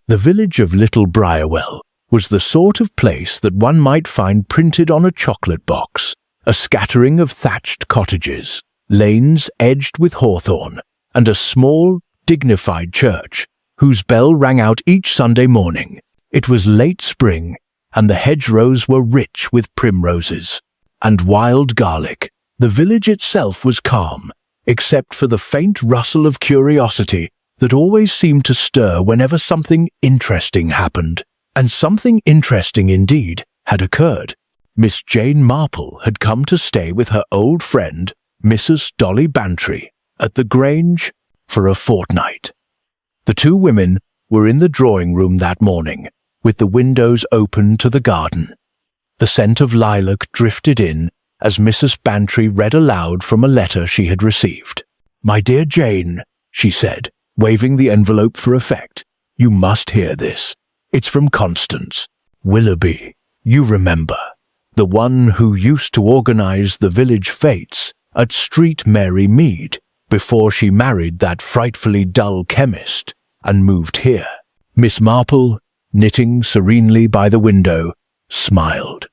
The village of Little Briarwell was the sort of place that one might find printed on a chocolate box, a scattering of thatched cottages, lanes edged with hawthorn, and a small, dignified church, whose bell rang out each Sunday morning. It was late spring, and the hedgerows were rich with primroses and wild garlic. The village itself was calm, except for the faint rustle of curiosity that always seemed to stir whenever something interesting happened. And something interesting indeed had occurred. Miss Jane Marple had come to stay with her old friend, Mrs. Dolly Bantry, at the Grange for a fortnight. The two women were in the drawing-room that morning, with the windows open to the garden. The scent of lilac drifted in as Mrs. Bantry read aloud from a letter she had received. "My dear Jane," she said, waving the envelope for effect, "you must hear this. It's from Constance Willoughby. You remember, the one who used to organize the village fêtes at Street Mary Mead before she married that frightfully dull chemist and moved here." Miss Marple, knitting serenely by the window, smiled.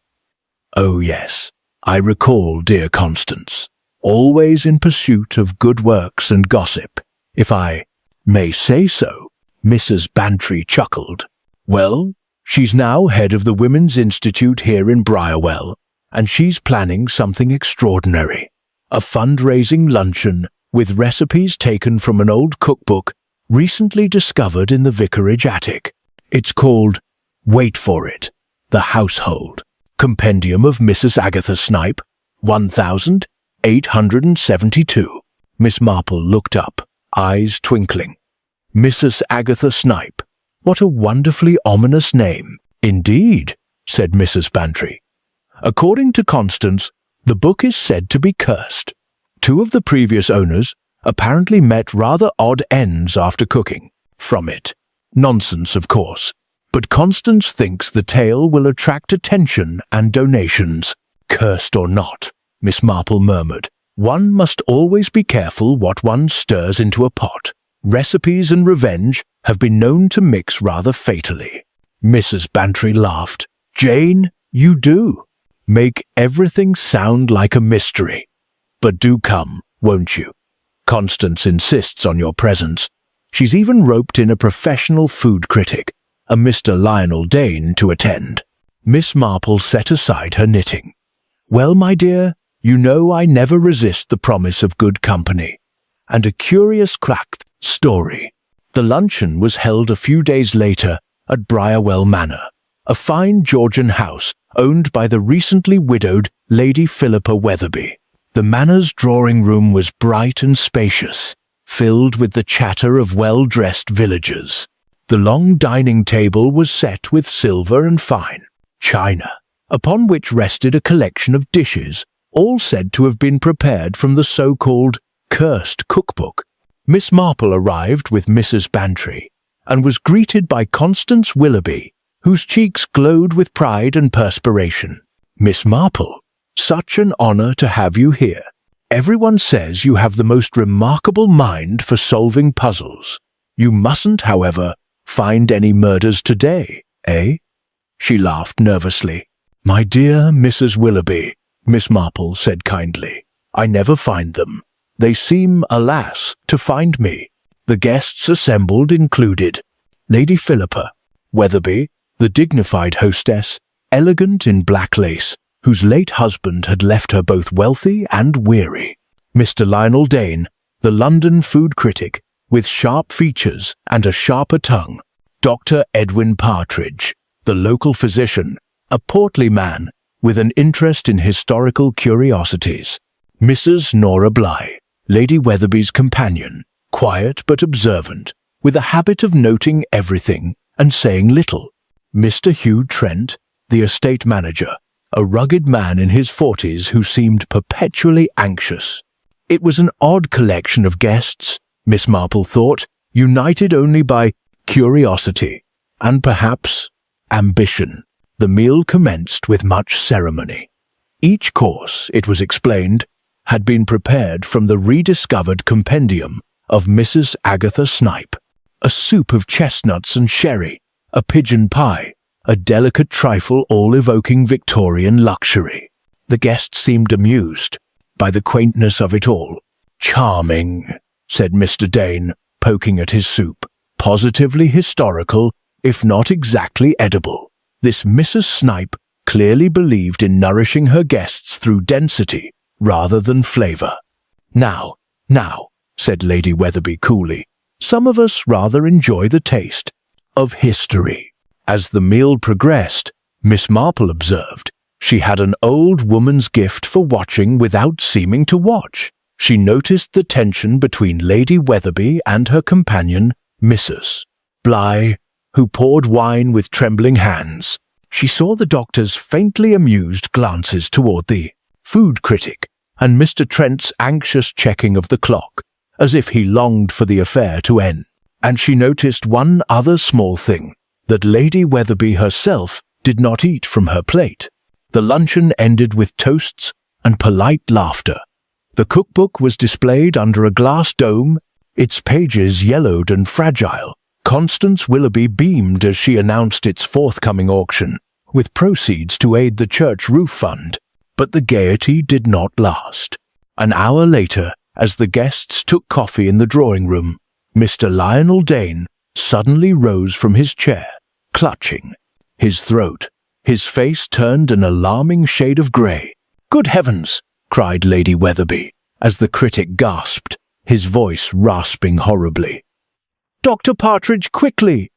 "Oh yes, I recall dear Constance, always in pursuit of good works and gossip, if I may say so." Mrs. Bantry chuckled. "Well, she's now head of the Women's Institute here in Briarwell, and she's planning something extraordinary. A fundraising luncheon with recipes taken from an old cookbook recently discovered in the vicarage attic. It's called, wait for it, The Household Compendium of Mrs. Agatha Snipe, 1872. Miss Marple looked up, eyes twinkling. Mrs. Agatha Snipe. What a wonderfully ominous name. "Indeed," said Mrs. Bantry. "According to Constance, the book is said to be cursed. Two of the previous owners apparently met rather odd ends after cooking from it. Nonsense, of course, but Constance thinks the tale will attract attention and donations." "Cursed or not," Miss Marple murmured, "one must always be careful what one stirs into a pot. Recipes and revenge have been known to mix rather fatally." Mrs. Bantry laughed. "Jane, you do make everything sound like a mystery. But do come, won't you? Constance insists on your presence. She's even roped in a professional food critic, a Mr. Lionel Dane, to attend." Miss Marple set aside her knitting. "Well, my dear, you know I never resist the promise of good company. And a curious cracked story." The luncheon was held a few days later at Briarwell Manor, a fine Georgian house owned by the recently widowed Lady Philippa Weatherby. The manor's drawing-room was bright and spacious, filled with the chatter of well-dressed villagers. The long dining table was set with silver and fine china, upon which rested a collection of dishes, all said to have been prepared from the so-called Cursed Cookbook. Miss Marple arrived with Mrs. Bantry, and was greeted by Constance Willoughby, whose cheeks glowed with pride and perspiration. "Miss Marple, such an honor to have you here. Everyone says you have the most remarkable mind for solving puzzles. You mustn't, however, find any murders today, eh?" She laughed nervously. "My dear Mrs. Willoughby," Miss Marple said kindly, "I never find them. They seem, alas, to find me." The guests assembled included Lady Philippa Weatherby, the dignified hostess, elegant in black lace, whose late husband had left her both wealthy and weary; Mr. Lionel Dane, the London food critic, with sharp features and a sharper tongue; Dr. Edwin Partridge, the local physician, a portly man with an interest in historical curiosities; Mrs. Nora Bligh, Lady Weatherby's companion, quiet but observant, with a habit of noting everything and saying little; Mr. Hugh Trent, the estate manager, a rugged man in his 40s who seemed perpetually anxious. It was an odd collection of guests, Miss Marple thought, united only by curiosity and perhaps ambition. The meal commenced with much ceremony. Each course, it was explained, had been prepared from the rediscovered compendium of Mrs. Agatha Snipe. A soup of chestnuts and sherry, a pigeon pie, a delicate trifle all evoking Victorian luxury. The guests seemed amused by the quaintness of it all. "Charming," said Mr. Dane, poking at his soup. "Positively historical, if not exactly edible. This Mrs. Snipe clearly believed in nourishing her guests through density rather than flavour." Now, said Lady Weatherby coolly, "some of us rather enjoy the taste of history." As the meal progressed, Miss Marple observed, she had an old woman's gift for watching without seeming to watch. She noticed the tension between Lady Weatherby and her companion, Mrs. Bligh, who poured wine with trembling hands. She saw the doctor's faintly amused glances toward the food critic, and Mr. Trent's anxious checking of the clock, as if he longed for the affair to end. And she noticed one other small thing, that Lady Weatherby herself did not eat from her plate. The luncheon ended with toasts and polite laughter. The cookbook was displayed under a glass dome, its pages yellowed and fragile. Constance Willoughby beamed as she announced its forthcoming auction, with proceeds to aid the church roof fund. But the gaiety did not last. An hour later, as the guests took coffee in the drawing-room, Mr. Lionel Dane suddenly rose from his chair, clutching his throat. His face turned an alarming shade of grey. "Good heavens!" cried Lady Weatherby, as the critic gasped, his voice rasping horribly. "Dr. Partridge, quickly!"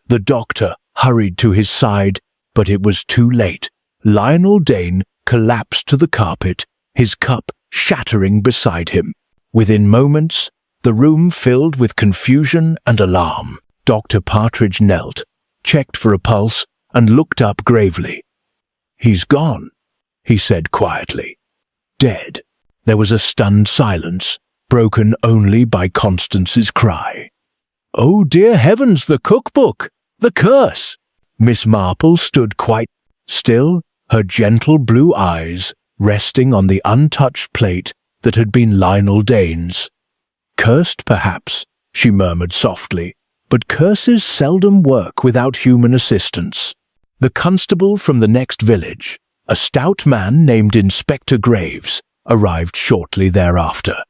The doctor hurried to his side, but it was too late. Lionel Dane collapsed to the carpet, his cup shattering beside him. Within moments, the room filled with confusion and alarm. Dr. Partridge knelt, checked for a pulse, and looked up gravely. "He's gone," he said quietly. "Dead." There was a stunned silence, broken only by Constance's cry. "Oh dear heavens, the cookbook! The curse!" Miss Marple stood quite still, her gentle blue eyes resting on the untouched plate that had been Lionel Dane's. "Cursed, perhaps," she murmured softly, "but curses seldom work without human assistance." The constable from the next village, a stout man named Inspector Graves, arrived shortly thereafter.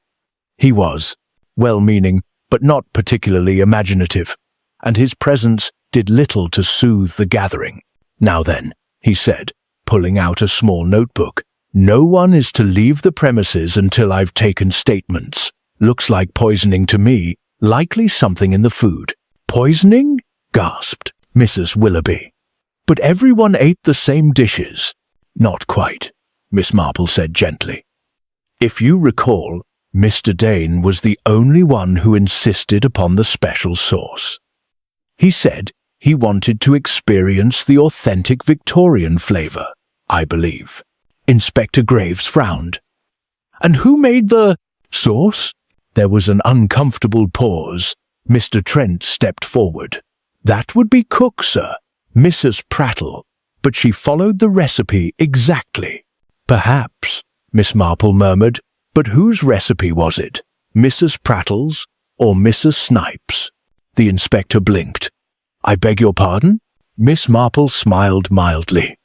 He was well-meaning, but not particularly imaginative, and his presence did little to soothe the gathering. "Now then," he said, pulling out a small notebook, "no one is to leave the premises until I've taken statements. Looks like poisoning to me, likely something in the food." "Poisoning?" gasped Mrs. Willoughby. "But everyone ate the same dishes." "Not quite," Miss Marple said gently. "If you recall, Mr. Dane was the only one who insisted upon the special sauce. He said he wanted to experience the authentic Victorian flavour, I believe." Inspector Graves frowned. "And who made the sauce?" There was an uncomfortable pause. Mr. Trent stepped forward. "That would be cook, sir, Mrs. Prattle, but she followed the recipe exactly." "Perhaps," Miss Marple murmured, "but whose recipe was it? Mrs. Prattle's or Mrs. Snipe's?" The inspector blinked. "I beg your pardon?" Miss Marple smiled mildly.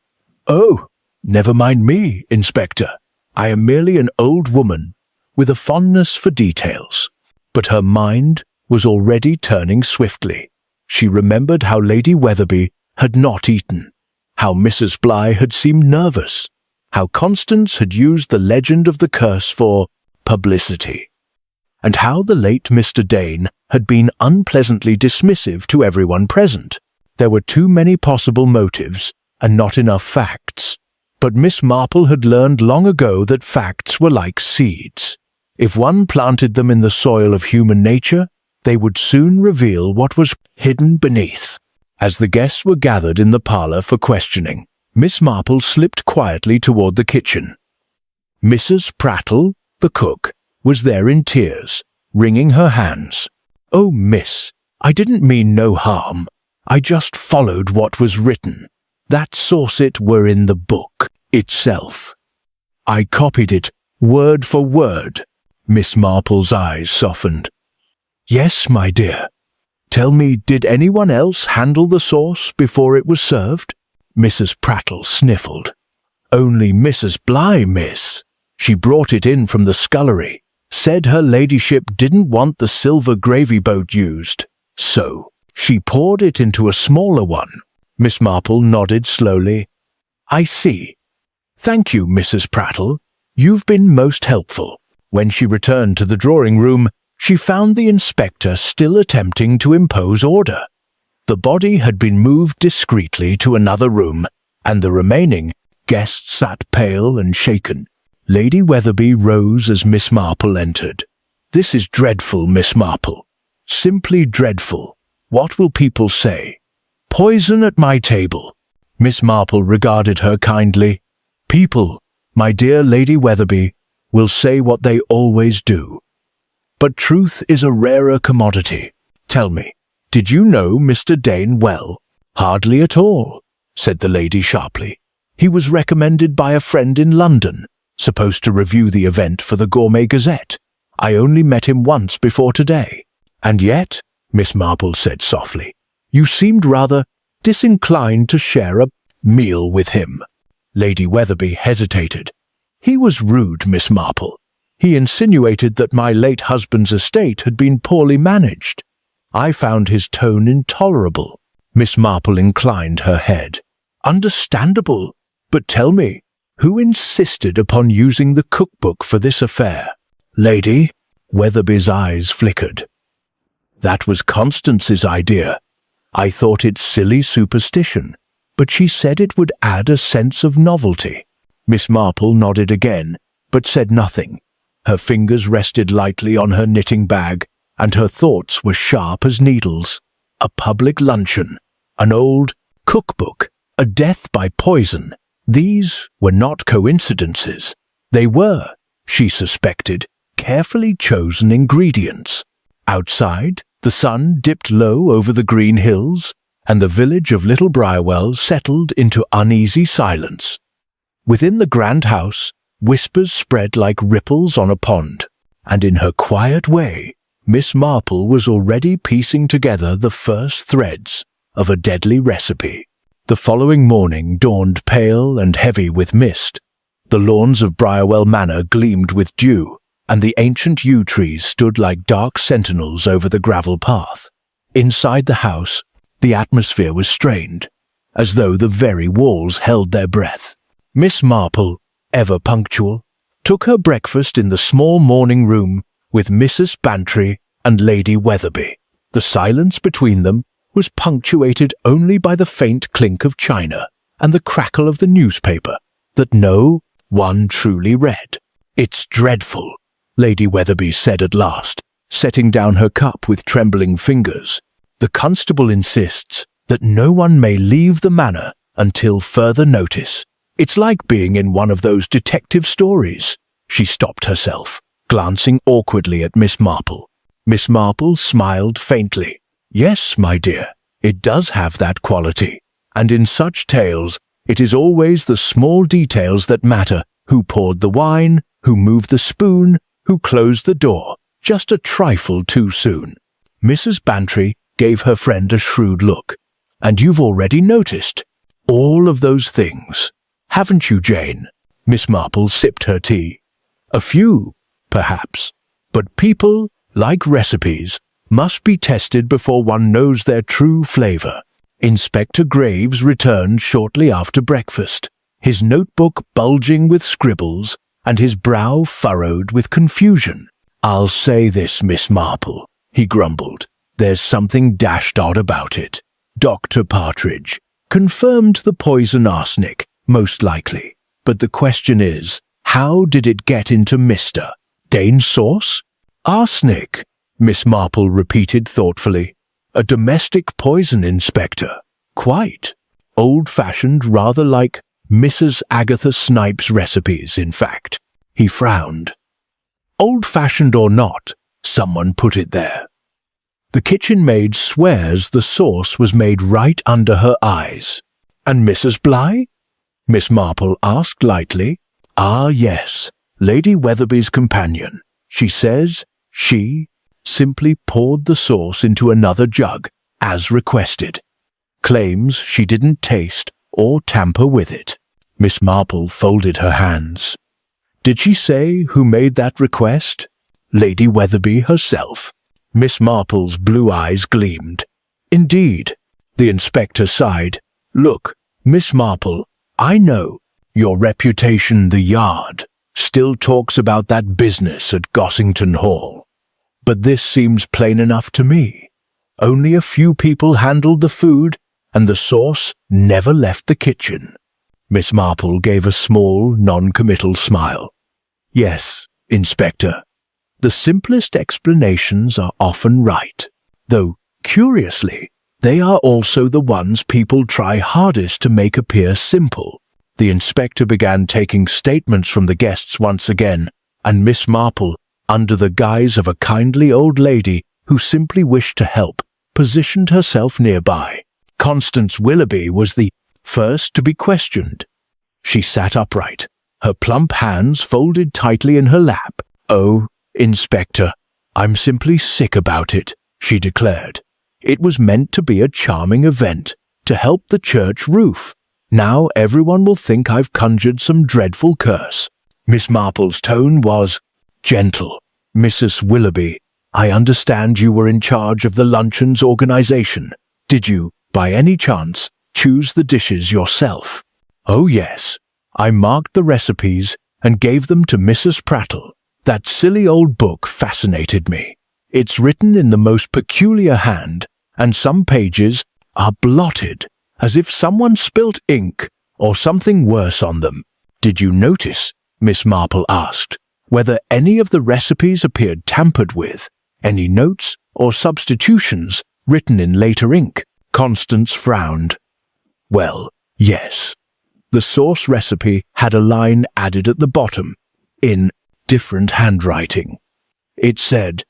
"Oh, never mind me, Inspector. I am merely an old woman with a fondness for details." But her mind was already turning swiftly. She remembered how Lady Weatherby had not eaten, how Mrs. Bligh had seemed nervous, how Constance had used the legend of the curse for publicity, and how the late Mr. Dane had been unpleasantly dismissive to everyone present. There were too many possible motives and not enough facts. But Miss Marple had learned long ago that facts were like seeds. If one planted them in the soil of human nature, they would soon reveal what was hidden beneath. As the guests were gathered in the parlour for questioning, Miss Marple slipped quietly toward the kitchen. Mrs. Prattle, the cook, was there in tears, wringing her hands. "Oh, miss, I didn't mean no harm. I just followed what was written. That sauce were in the book itself. I copied it word for word." Miss Marple's eyes softened. "Yes, my dear. Tell me, did anyone else handle the sauce before it was served? Mrs. Prattle sniffled. Only Mrs. Bligh, miss. She brought it in from the scullery. Said her ladyship didn't want the silver gravy boat used. So, she poured it into a smaller one. Miss Marple nodded slowly. I see. Thank you, Mrs. Prattle. You've been most helpful. When she returned to the drawing-room, she found the inspector still attempting to impose order. The body had been moved discreetly to another room, and the remaining guests sat pale and shaken. Lady Weatherby rose as Miss Marple entered. This is dreadful, Miss Marple. Simply dreadful. What will people say? Poison at my table. Miss Marple regarded her kindly. People, my dear Lady Weatherby, will say what they always do. But truth is a rarer commodity. Tell me, did you know Mr. Dane well? Hardly at all, said the lady sharply. He was recommended by a friend in London, supposed to review the event for the Gourmet Gazette. I only met him once before today. And yet, Miss Marple said softly, you seemed rather disinclined to share a meal with him. Lady Weatherby hesitated. He was rude, Miss Marple. He insinuated that my late husband's estate had been poorly managed. I found his tone intolerable. Miss Marple inclined her head. Understandable. But tell me, who insisted upon using the cookbook for this affair? Lady Weatherby's eyes flickered. That was Constance's idea. I thought it silly superstition, but she said it would add a sense of novelty. Miss Marple nodded again, but said nothing. Her fingers rested lightly on her knitting bag, and her thoughts were sharp as needles. A public luncheon, an old cookbook, a death by poison. These were not coincidences. They were, she suspected, carefully chosen ingredients. Outside, the sun dipped low over the green hills, and the village of Little Briarwell settled into uneasy silence. Within the grand house, whispers spread like ripples on a pond, and in her quiet way, Miss Marple was already piecing together the first threads of a deadly recipe. The following morning dawned pale and heavy with mist. The lawns of Briarwell Manor gleamed with dew, and the ancient yew trees stood like dark sentinels over the gravel path. Inside the house, the atmosphere was strained, as though the very walls held their breath. Miss Marple, ever punctual, took her breakfast in the small morning room with Mrs. Bantry and Lady Weatherby. The silence between them was punctuated only by the faint clink of china and the crackle of the newspaper that no one truly read. It's dreadful, Lady Weatherby said at last, setting down her cup with trembling fingers. The constable insists that no one may leave the manor until further notice. It's like being in one of those detective stories. She stopped herself, glancing awkwardly at Miss Marple. Miss Marple smiled faintly. Yes, my dear, it does have that quality. And in such tales, it is always the small details that matter. Who poured the wine, who moved the spoon, who closed the door, just a trifle too soon. Mrs. Bantry gave her friend a shrewd look. And you've already noticed all of those things, haven't you, Jane? Miss Marple sipped her tea. A few, perhaps, but people, like recipes, must be tested before one knows their true flavour. Inspector Graves returned shortly after breakfast, his notebook bulging with scribbles and his brow furrowed with confusion. I'll say this, Miss Marple, he grumbled. There's something dashed odd about it. Dr. Partridge confirmed the poison arsenic, most likely. But the question is, how did it get into Mr. Dane's sauce? Arsenic, Miss Marple repeated thoughtfully. A domestic poison, Inspector. Quite. Old-fashioned, rather like Mrs. Agatha Snipe's recipes, in fact. He frowned. Old-fashioned or not, someone put it there. The kitchen maid swears the sauce was made right under her eyes. And Mrs. Bligh? Miss Marple asked lightly. Ah, yes, Lady Weatherby's companion. She says she simply poured the sauce into another jug, as requested. Claims she didn't taste or tamper with it. Miss Marple folded her hands. Did she say who made that request? Lady Weatherby herself. Miss Marple's blue eyes gleamed. Indeed. The inspector sighed. Look, Miss Marple, I know your reputation, the Yard, still talks about that business at Gossington Hall. But this seems plain enough to me. Only a few people handled the food, and the sauce never left the kitchen. Miss Marple gave a small, non-committal smile. Yes, Inspector. The simplest explanations are often right, though, curiously, they are also the ones people try hardest to make appear simple. The inspector began taking statements from the guests once again, and Miss Marple, under the guise of a kindly old lady who simply wished to help, positioned herself nearby. Constance Willoughby was the first to be questioned. She sat upright, her plump hands folded tightly in her lap. Oh, Inspector, I'm simply sick about it, she declared. It was meant to be a charming event, to help the church roof. Now everyone will think I've conjured some dreadful curse. Miss Marple's tone was gentle. Mrs. Willoughby, I understand you were in charge of the luncheon's organization. Did you, by any chance, choose the dishes yourself? Oh yes. I marked the recipes and gave them to Mrs. Prattle. That silly old book fascinated me. It's written in the most peculiar hand, and some pages are blotted, as if someone spilt ink or something worse on them. Did you notice, Miss Marple asked, whether any of the recipes appeared tampered with, any notes or substitutions written in later ink? Constance frowned. Well, yes. The sauce recipe had a line added at the bottom, in different handwriting. It said,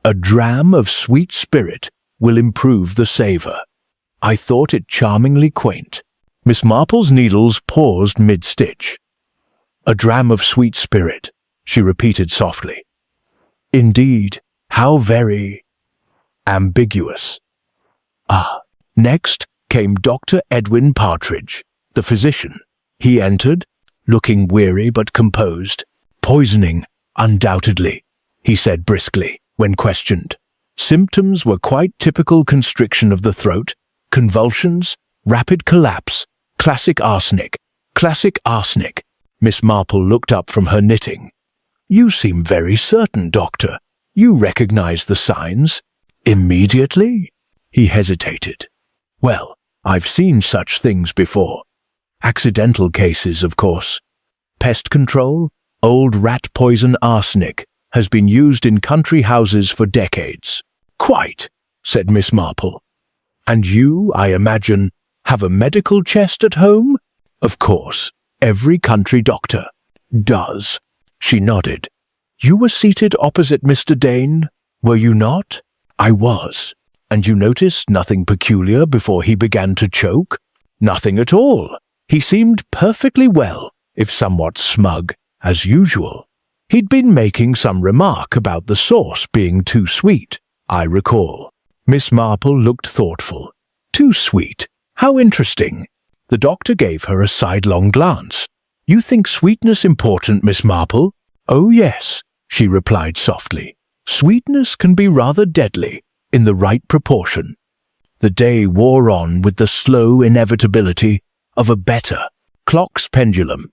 "A dram of sweet spirit will improve the savour." I thought it charmingly quaint. Miss Marple's needles paused mid-stitch. "A dram of sweet spirit," she repeated softly. Indeed, how very ambiguous. Next came Dr. Edwin Partridge, the physician. He entered, looking weary but composed. "Poisoning, undoubtedly," he said briskly, when questioned. Symptoms were quite typical: constriction of the throat, convulsions, rapid collapse, classic arsenic. Classic arsenic. Miss Marple looked up from her knitting. "You seem very certain, Doctor. You recognize the signs?" "Immediately?" He hesitated. "Well, I've seen such things before. Accidental cases, of course. Pest control, old rat poison arsenic, has been used in country houses for decades." "Quite," said Miss Marple. "And you, I imagine, have a medical chest at home?" "Of course, every country doctor does." She nodded. "You were seated opposite Mr. Dane, were you not?" "I was." "And you noticed nothing peculiar before he began to choke?" "Nothing at all. He seemed perfectly well, if somewhat smug, as usual. He'd been making some remark about the sauce being too sweet, I recall." Miss Marple looked thoughtful. "Too sweet? How interesting." The doctor gave her a sidelong glance. "You think sweetness important, Miss Marple?" "Oh yes," she replied softly. "Sweetness can be rather deadly, in the right proportion." The day wore on with the slow inevitability of a better clock's pendulum.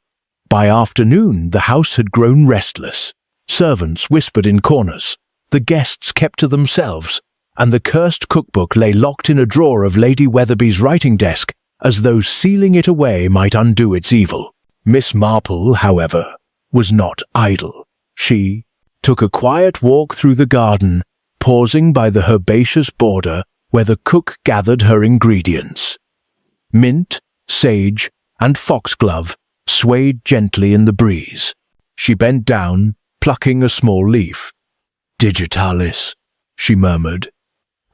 By afternoon the house had grown restless. Servants whispered in corners, the guests kept to themselves, and the Cursed Cookbook lay locked in a drawer of Lady Weatherby's writing desk, as though sealing it away might undo its evil. Miss Marple, however, was not idle. She took a quiet walk through the garden, pausing by the herbaceous border where the cook gathered her ingredients. Mint, sage, and foxglove swayed gently in the breeze. She bent down, plucking a small leaf. "Digitalis," she murmured.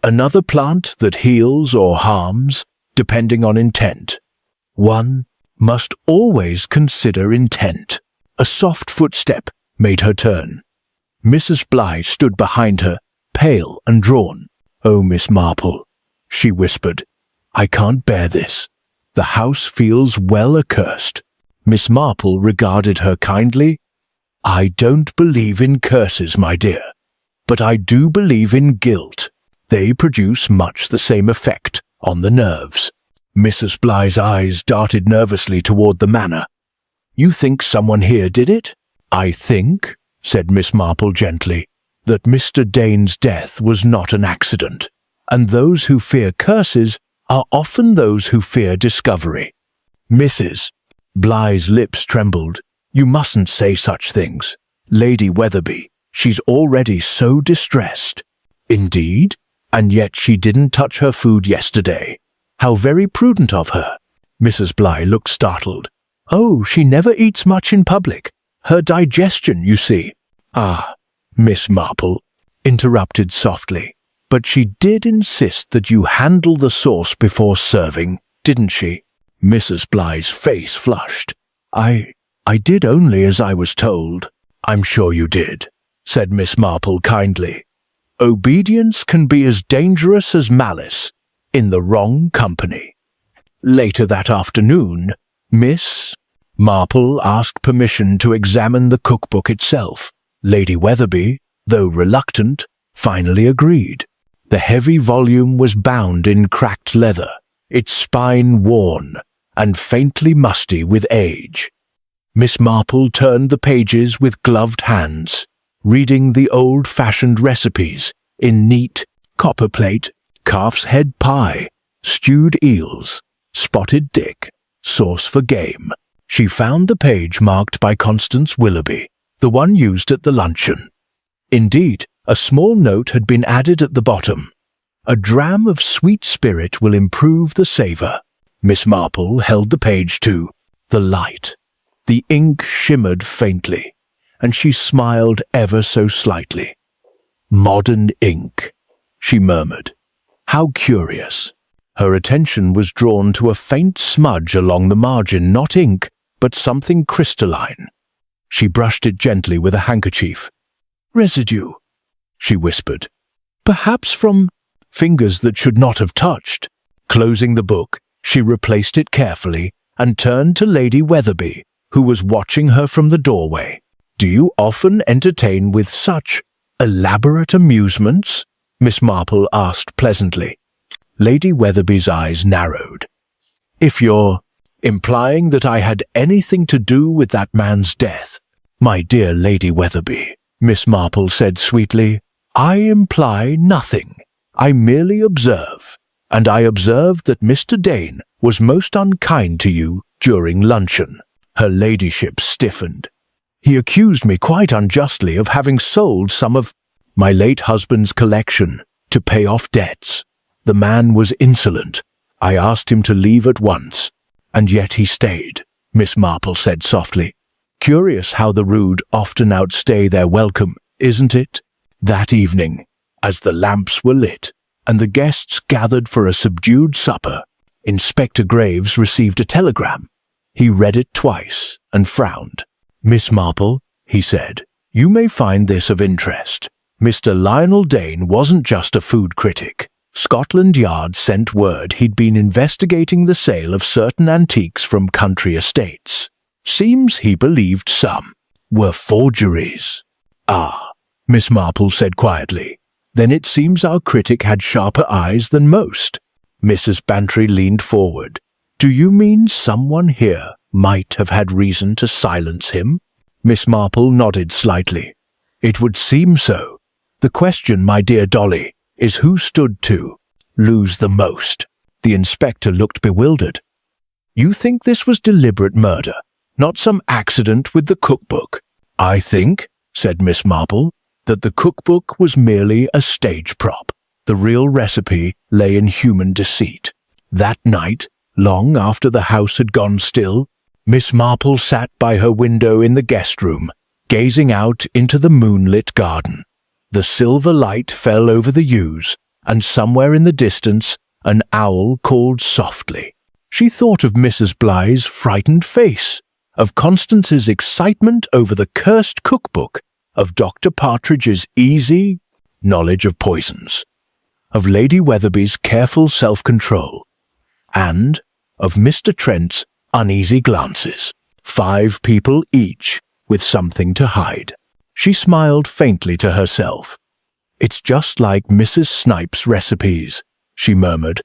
"Another plant that heals or harms, depending on intent. One must always consider intent." A soft footstep made her turn. Mrs. Bly stood behind her, pale and drawn. "Oh, Miss Marple," she whispered, "I can't bear this. The house feels well accursed." Miss Marple regarded her kindly. "I don't believe in curses, my dear, but I do believe in guilt. They produce much the same effect on the nerves." Mrs. Bligh's eyes darted nervously toward the manor. "You think someone here did it?" "I think," said Miss Marple gently, "that Mr. Dane's death was not an accident, and those who fear curses are often those who fear discovery." "Mrs. Bligh's lips trembled. "You mustn't say such things. Lady Weatherby, she's already so distressed." "Indeed? And yet she didn't touch her food yesterday. How very prudent of her." Mrs. Bligh looked startled. "Oh, she never eats much in public. Her digestion, you see." "Ah," Miss Marple interrupted softly, "but she did insist that you handle the sauce before serving, didn't she?" Mrs. Bligh's face flushed. I did only as I was told." "I'm sure you did," said Miss Marple kindly. "Obedience can be as dangerous as malice in the wrong company." Later that afternoon, Miss Marple asked permission to examine the cookbook itself. Lady Weatherby, though reluctant, finally agreed. The heavy volume was bound in cracked leather, its spine worn and faintly musty with age. Miss Marple turned the pages with gloved hands, reading the old-fashioned recipes in neat copperplate: calf's head pie, stewed eels, spotted dick, sauce for game. She found the page marked by Constance Willoughby, the one used at the luncheon. Indeed, a small note had been added at the bottom. "A dram of sweet spirit will improve the savour." Miss Marple held the page to the light. The ink shimmered faintly, and she smiled ever so slightly. "Modern ink," she murmured. "How curious." Her attention was drawn to a faint smudge along the margin, not ink, but something crystalline. She brushed it gently with a handkerchief. "Residue," she whispered. "Perhaps from fingers that should not have touched." Closing the book, she replaced it carefully and turned to Lady Weatherby, who was watching her from the doorway. "Do you often entertain with such elaborate amusements?" Miss Marple asked pleasantly. Lady Weatherby's eyes narrowed. "If you're implying that I had anything to do with that man's death, my dear Lady Weatherby," Miss Marple said sweetly, "I imply nothing. I merely observe, and I observed that Mr. Dane was most unkind to you during luncheon." Her ladyship stiffened. "He accused me quite unjustly of having sold some of my late husband's collection to pay off debts. The man was insolent. I asked him to leave at once, and yet he stayed," Miss Marple said softly. "Curious how the rude often outstay their welcome, isn't it?" That evening, as the lamps were lit and the guests gathered for a subdued supper, Inspector Graves received a telegram. He read it twice and frowned. "Miss Marple," he said, "you may find this of interest. Mr. Lionel Dane wasn't just a food critic. Scotland Yard sent word he'd been investigating the sale of certain antiques from country estates. Seems he believed some were forgeries." "Ah," Miss Marple said quietly, "then it seems our critic had sharper eyes than most." Mrs. Bantry leaned forward. "Do you mean someone here might have had reason to silence him?" Miss Marple nodded slightly. "It would seem so. The question, my dear Dolly, is who stood to lose the most?" The inspector looked bewildered. "You think this was deliberate murder, not some accident with the cookbook?" "I think," said Miss Marple, "that the cookbook was merely a stage prop. The real recipe lay in human deceit." That night, long after the house had gone still, Miss Marple sat by her window in the guest room, gazing out into the moonlit garden. The silver light fell over the yews, and somewhere in the distance an owl called softly. She thought of Mrs. Bligh's frightened face, of Constance's excitement over the cursed cookbook, of Dr. Partridge's easy, knowledge of poisons, of Lady Weatherby's careful self-control, and of Mr. Trent's uneasy glances. 5 people each, with something to hide. She smiled faintly to herself. "It's just like Mrs. Snipe's recipes," she murmured.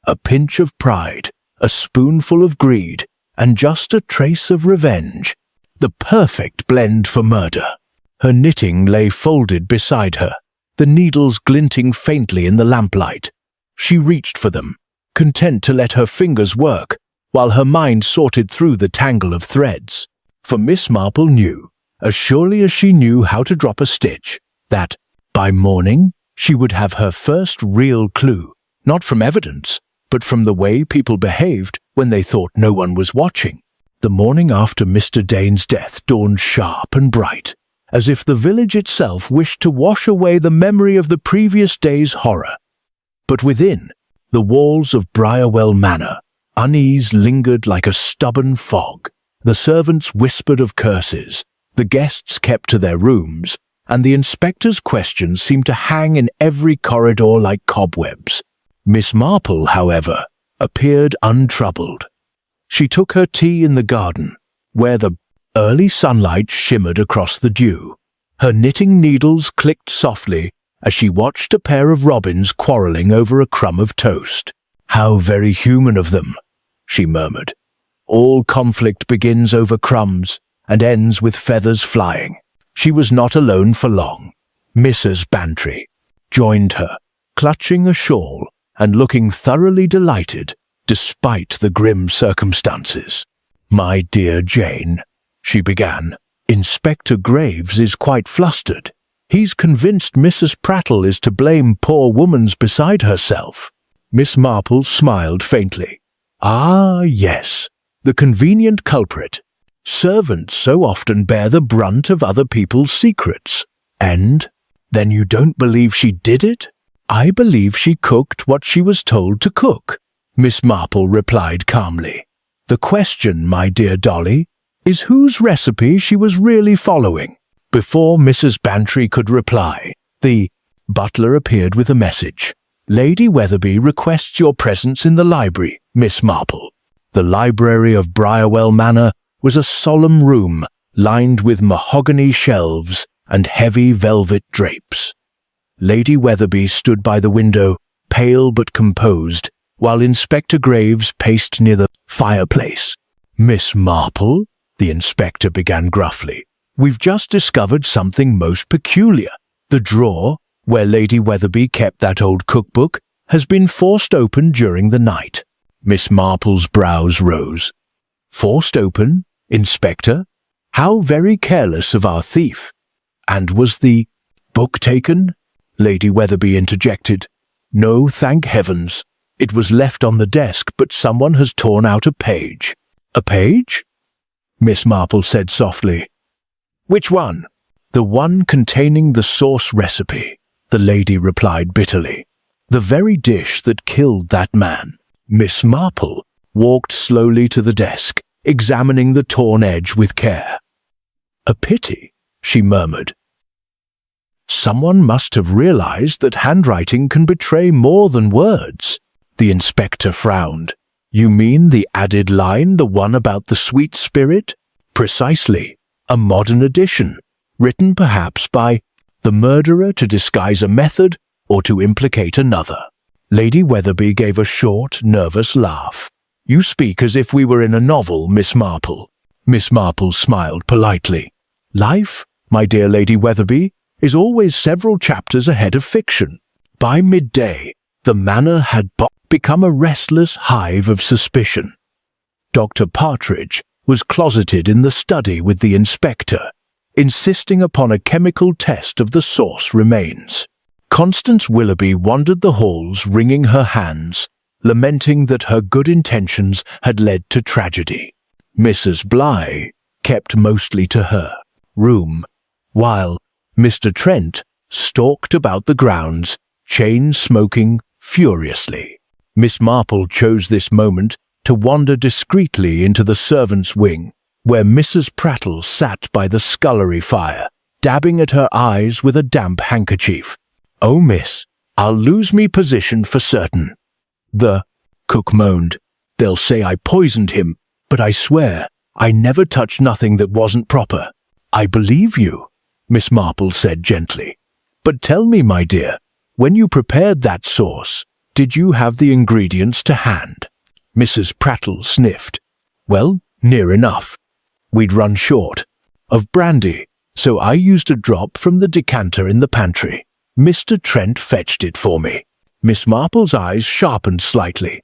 "A pinch of pride, a spoonful of greed, and just a trace of revenge. The perfect blend for murder." Her knitting lay folded beside her, the needles glinting faintly in the lamplight. She reached for them, content to let her fingers work, while her mind sorted through the tangle of threads. For Miss Marple knew, as surely as she knew how to drop a stitch, that, by morning, she would have her first real clue, not from evidence, but from the way people behaved when they thought no one was watching. The morning after Mr. Dane's death dawned sharp and bright, as if the village itself wished to wash away the memory of the previous day's horror. But within the walls of Briarwell Manor, unease lingered like a stubborn fog. The servants whispered of curses, the guests kept to their rooms, and the inspector's questions seemed to hang in every corridor like cobwebs. Miss Marple, however, appeared untroubled. She took her tea in the garden, where the early sunlight shimmered across the dew. Her knitting needles clicked softly as she watched a pair of robins quarrelling over a crumb of toast. "How very human of them," she murmured. "All conflict begins over crumbs and ends with feathers flying." She was not alone for long. Mrs. Bantry joined her, clutching a shawl and looking thoroughly delighted, despite the grim circumstances. "My dear Jane," she began, "Inspector Graves is quite flustered. He's convinced Mrs. Prattle is to blame, poor woman's beside herself." Miss Marple smiled faintly. "Ah, yes, the convenient culprit. Servants so often bear the brunt of other people's secrets. And then you don't believe she did it?" "I believe she cooked what she was told to cook," Miss Marple replied calmly. "The question, my dear Dolly, is whose recipe she was really following." Before Mrs. Bantry could reply, the butler appeared with a message. "Lady Weatherby requests your presence in the library, Miss Marple." The library of Briarwell Manor was a solemn room lined with mahogany shelves and heavy velvet drapes. Lady Weatherby stood by the window, pale but composed, while Inspector Graves paced near the fireplace. "Miss Marple," the inspector began gruffly, "we've just discovered something most peculiar. The drawer, where Lady Weatherby kept that old cookbook, has been forced open during the night." Miss Marple's brows rose. "Forced open, Inspector? How very careless of our thief. And was the book taken?" Lady Weatherby interjected. "No, thank heavens. It was left on the desk, but someone has torn out a page." "A page?" Miss Marple said softly. "Which one?" "The one containing the sauce recipe," the lady replied bitterly. "The very dish that killed that man." Miss Marple walked slowly to the desk, examining the torn edge with care. "A pity," she murmured. "Someone must have realized that handwriting can betray more than words." The inspector frowned. "You mean the added line, the one about the sweet spirit?" "Precisely. A modern edition, written perhaps by the murderer to disguise a method or to implicate another." Lady Weatherby gave a short, nervous laugh. "You speak as if we were in a novel, Miss Marple." Miss Marple smiled politely. "Life, my dear Lady Weatherby, is always several chapters ahead of fiction." By midday, the manor had become a restless hive of suspicion. Dr. Partridge was closeted in the study with the inspector, insisting upon a chemical test of the sauce remains. Constance Willoughby wandered the halls wringing her hands, lamenting that her good intentions had led to tragedy. Mrs. Bligh kept mostly to her room, while Mr. Trent stalked about the grounds, chain-smoking furiously. Miss Marple chose this moment to wander discreetly into the servants' wing, where Mrs. Prattle sat by the scullery fire, dabbing at her eyes with a damp handkerchief. "Oh, miss, I'll lose me position for certain." "The," cook moaned, "they'll say I poisoned him, but I swear I never touched nothing that wasn't proper." "I believe you," Miss Marple said gently. "But tell me, my dear, when you prepared that sauce, did you have the ingredients to hand?" Mrs. Prattle sniffed. "Well, near enough. We'd run short of brandy, so I used a drop from the decanter in the pantry. Mr. Trent fetched it for me." Miss Marple's eyes sharpened slightly.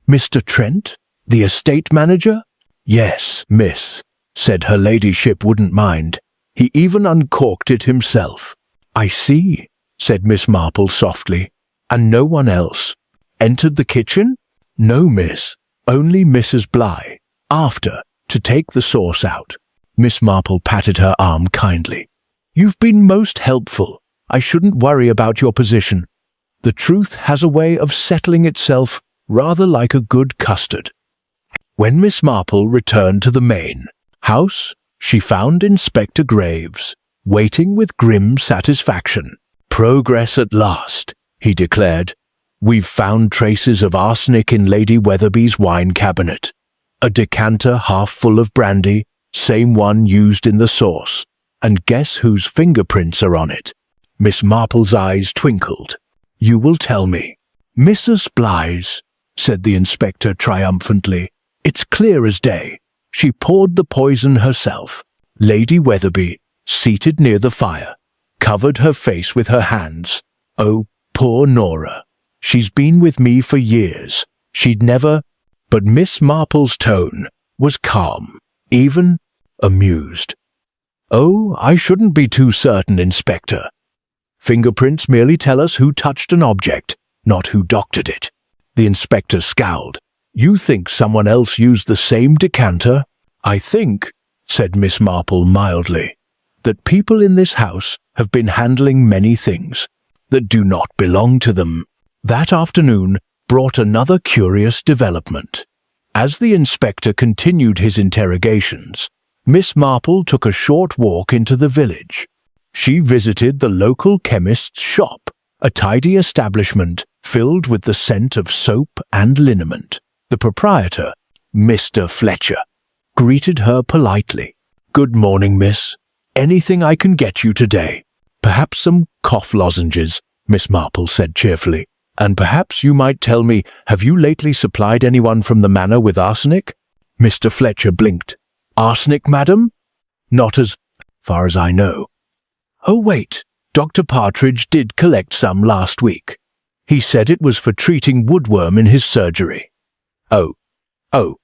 "Mr. Trent? The estate manager?" "Yes, miss," said her ladyship wouldn't mind. "He even uncorked it himself." "I see," said Miss Marple softly. "And no one else entered the kitchen?" "No, miss. Only Mrs. Bligh, after, to take the sauce out." Miss Marple patted her arm kindly. "You've been most helpful. I shouldn't worry about your position. The truth has a way of settling itself rather like a good custard." When Miss Marple returned to the main house, she found Inspector Graves waiting with grim satisfaction. "Progress at last," he declared. "We've found traces of arsenic in Lady Weatherby's wine cabinet. A decanter half full of brandy, same one used in the sauce. And guess whose fingerprints are on it?" Miss Marple's eyes twinkled. "You will tell me." "Mrs. Bligh's," said the inspector triumphantly. "It's clear as day. She poured the poison herself. Lady Weatherby, seated near the fire, covered her face with her hands. Oh, poor Nora. She's been with me for years. She'd never—" But Miss Marple's tone was calm, even amused. "Oh, I shouldn't be too certain, Inspector. Fingerprints merely tell us who touched an object, not who doctored it." The inspector scowled. "You think someone else used the same decanter?" "I think," said Miss Marple mildly, "that people in this house have been handling many things that do not belong to them." That afternoon brought another curious development. As the inspector continued his interrogations, Miss Marple took a short walk into the village. She visited the local chemist's shop, a tidy establishment filled with the scent of soap and liniment. The proprietor, Mr. Fletcher, greeted her politely. "Good morning, miss. Anything I can get you today?" "Perhaps some cough lozenges," Miss Marple said cheerfully. "And perhaps you might tell me, have you lately supplied anyone from the manor with arsenic?" Mr. Fletcher blinked. "Arsenic, madam? Not as far as I know." "Oh, wait. Dr. Partridge did collect some last week. He said it was for treating woodworm in his surgery." Oh,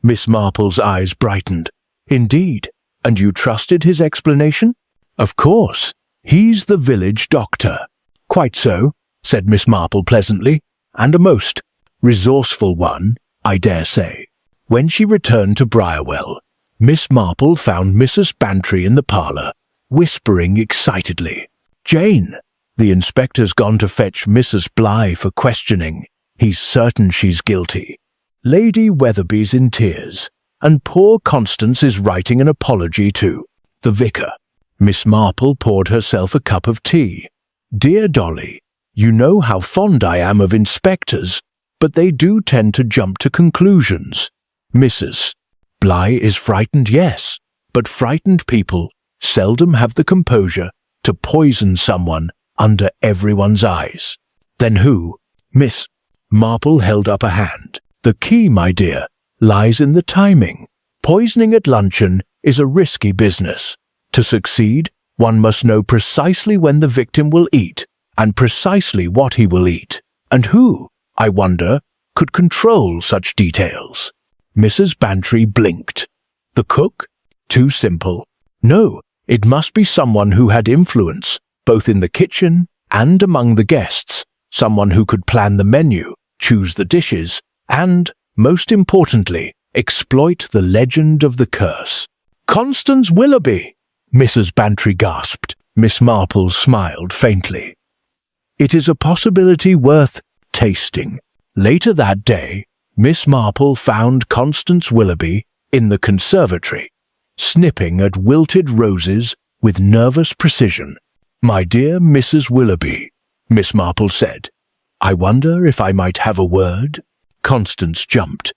Miss Marple's eyes brightened. "Indeed, and you trusted his explanation?" "Of course. He's the village doctor." "Quite so," said Miss Marple pleasantly, "and a most resourceful one, I dare say." When she returned to Briarwell, Miss Marple found Mrs. Bantry in the parlour, whispering excitedly. "Jane, the inspector's gone to fetch Mrs. Bligh for questioning. He's certain she's guilty. Lady Weatherby's in tears, and poor Constance is writing an apology to the vicar." Miss Marple poured herself a cup of tea. "Dear Dolly, you know how fond I am of inspectors, but they do tend to jump to conclusions. Mrs. Bligh is frightened, yes, but frightened people seldom have the composure to poison someone under everyone's eyes." "Then who?" Miss Marple held up a hand. "The key, my dear, lies in the timing. Poisoning at luncheon is a risky business. To succeed, one must know precisely when the victim will eat, and precisely what he will eat. And who, I wonder, could control such details?" Mrs. Bantry blinked. "The cook? Too simple. No, it must be someone who had influence, both in the kitchen and among the guests, someone who could plan the menu, choose the dishes, and, most importantly, exploit the legend of the curse." "Constance Willoughby!" Mrs. Bantry gasped. Miss Marple smiled faintly. "It is a possibility worth tasting." Later that day, Miss Marple found Constance Willoughby in the conservatory, snipping at wilted roses with nervous precision. "My dear Mrs. Willoughby, Miss Marple said. "I wonder if I might have a word?" Constance jumped.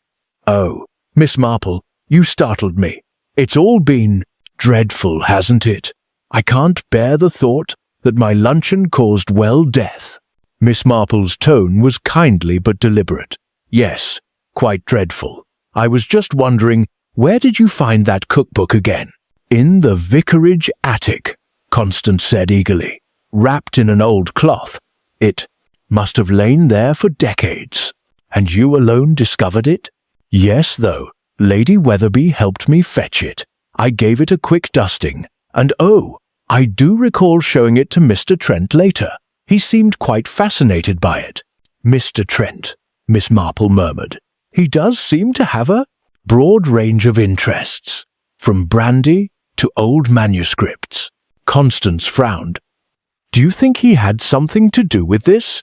"Oh, Miss Marple, you startled me. It's all been dreadful, hasn't it? I can't bear the thought that my luncheon caused death." Miss Marple's tone was kindly but deliberate. "Yes, quite dreadful. I was just wondering, where did you find that cookbook again?" "In the vicarage attic," Constance said eagerly, "wrapped in an old cloth. It must have lain there for decades." "And you alone discovered it?" "Yes, though. Lady Weatherby helped me fetch it. I gave it a quick dusting, and I do recall showing it to Mr. Trent later. He seemed quite fascinated by it." "Mr. Trent," Miss Marple murmured. "He does seem to have a broad range of interests, from brandy to old manuscripts." Constance frowned. "Do you think he had something to do with this?"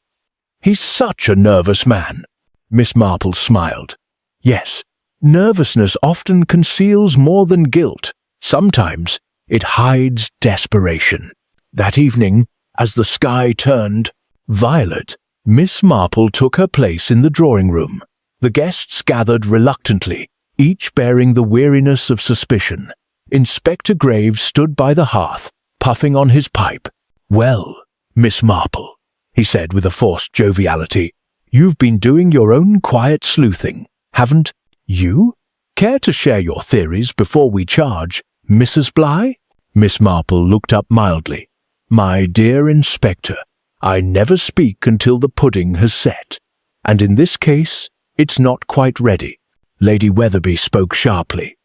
"He's such a nervous man." Miss Marple smiled. "Yes, nervousness often conceals more than guilt. Sometimes it hides desperation." That evening, as the sky turned violet, Miss Marple took her place in the drawing-room. The guests gathered reluctantly, each bearing the weariness of suspicion. Inspector Graves stood by the hearth, puffing on his pipe. "Well, Miss Marple," he said with a forced joviality, "you've been doing your own quiet sleuthing, haven't you? Care to share your theories before we charge Mrs. Bly?" Miss Marple looked up mildly. "My dear Inspector, I never speak until the pudding has set, and in this case it's not quite ready." Lady Weatherby spoke sharply.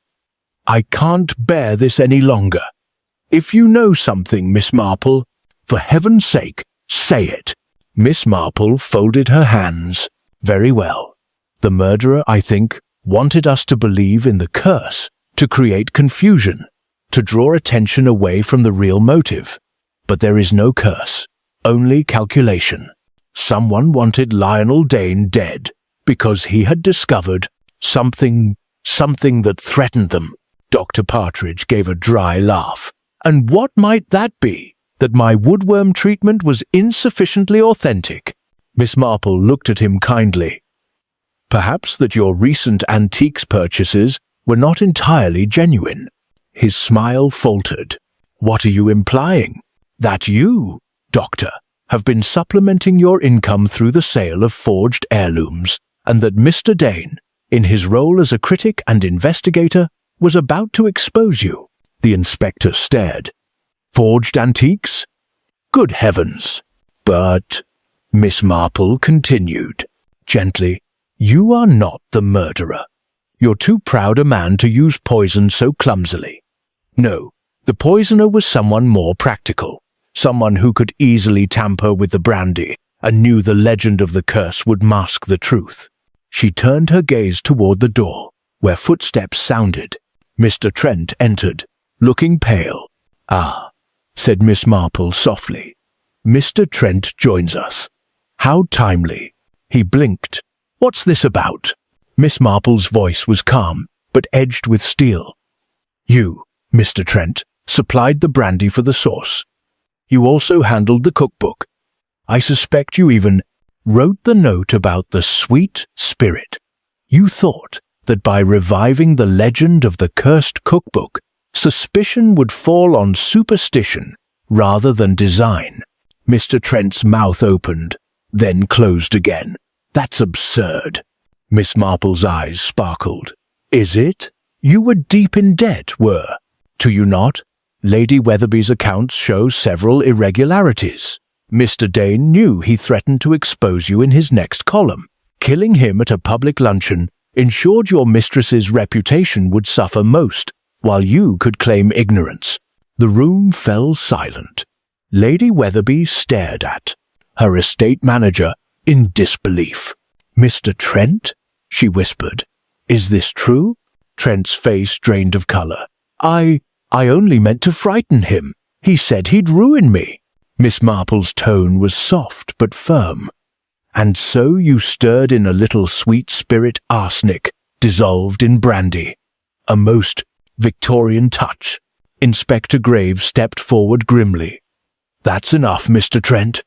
"I can't bear this any longer. If you know something, Miss Marple, for heaven's sake, say it." Miss Marple folded her hands. "Very well. The murderer, I think, wanted us to believe in the curse, to create confusion, to draw attention away from the real motive. But there is no curse, only calculation. Someone wanted Lionel Dane dead because he had discovered something that threatened them." Dr. Partridge gave a dry laugh. "And what might that be? That my woodworm treatment was insufficiently authentic?" Miss Marple looked at him kindly. "Perhaps that your recent antiques purchases were not entirely genuine." His smile faltered. "What are you implying? That you, Doctor, have been supplementing your income through the sale of forged heirlooms, and that Mr. Dane, in his role as a critic and investigator, was about to expose you?" The inspector stared. "Forged antiques? Good heavens!" "But," Miss Marple continued, gently, "you are not the murderer. You're too proud a man to use poison so clumsily. No, the poisoner was someone more practical, someone who could easily tamper with the brandy and knew the legend of the curse would mask the truth." She turned her gaze toward the door, where footsteps sounded. Mr. Trent entered, looking pale. "Ah," said Miss Marple softly. "Mr. Trent joins us. How timely." He blinked. "What's this about?" Miss Marple's voice was calm, but edged with steel. "You, Mr. Trent, supplied the brandy for the sauce. You also handled the cookbook. I suspect you even wrote the note about the sweet spirit. You thought that by reviving the legend of the Cursed Cookbook, suspicion would fall on superstition rather than design." Mr. Trent's mouth opened, then closed again. "That's absurd." Miss Marple's eyes sparkled. "Is it? You were deep in debt, were you not? Lady Weatherby's accounts show several irregularities. Mr. Dane knew he threatened to expose you in his next column. Killing him at a public luncheon ensured your mistress's reputation would suffer most, while you could claim ignorance." The room fell silent. Lady Weatherby stared at her estate manager in disbelief. "Mr. Trent?" she whispered. "Is this true?" Trent's face drained of color. I only meant to frighten him. He said he'd ruin me." Miss Marple's tone was soft but firm. "And so you stirred in a little sweet spirit arsenic, dissolved in brandy. A most Victorian touch." Inspector Graves stepped forward grimly. "That's enough, Mr. Trent.